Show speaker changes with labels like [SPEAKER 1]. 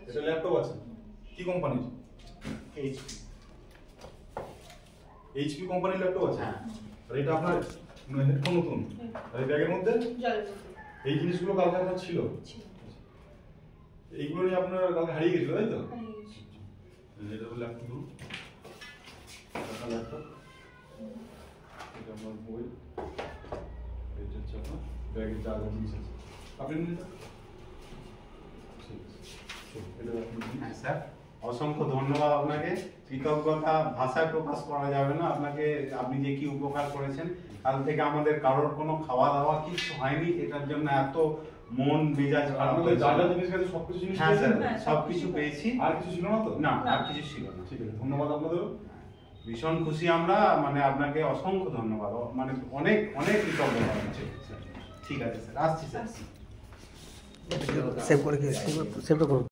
[SPEAKER 1] এটা ল্যাপটপ আছে কি কোম্পানির?
[SPEAKER 2] এইচপি।
[SPEAKER 1] এইচপি কোম্পানির ল্যাপটপ আছে।
[SPEAKER 2] হ্যাঁ।
[SPEAKER 1] আর এটা আপনার হেডফোন নতুন। আর এই ব্যাগের মধ্যে এই জিনিসগুলো কালকে আপনার ছিল। এইগুলো নিয়ে আপনার কালকে হারিয়ে গেছিল তাই তো? এটা হলো ল্যাপটপ। ল্যাপটপ এটা আমার বই, এটা হচ্ছে আপনার ব্যাগের যা যা জিনিস আছে আপনি নিন।
[SPEAKER 2] হ্যাঁ স্যার, অসংখ্য ধন্যবাদ আপনাকে। কৃতজ্ঞতা ভাষায় প্রকাশ করা যাবে না আপনাকে। আপনি যে কি উপকার করেছেন, কাল থেকে আমাদের কারোর কোনো খাওয়া দাওয়া কিছু হয়নি, এটার জন্য এত মন মেজাজ খারাপ
[SPEAKER 1] আপনাদের যা যা জিনিস আছে সবকিছু জিনিস
[SPEAKER 2] হ্যাঁ
[SPEAKER 1] পেয়েছেন?
[SPEAKER 2] স্যার, সবকিছু পেয়েছি।
[SPEAKER 1] আর কিছু ছিল না তো?
[SPEAKER 2] না, আর কিছু ছিল না।
[SPEAKER 1] ঠিক আছে, ধন্যবাদ আপনাদের।
[SPEAKER 2] ভীষণ খুশি আমরা, মানে আপনাকে অসংখ্য ধন্যবাদ, মানে অনেক অনেক কৃতজ্ঞতা। ঠিক আছে স্যার, আসছি স্যার।
[SPEAKER 3] সেভ করে সেভ করুন।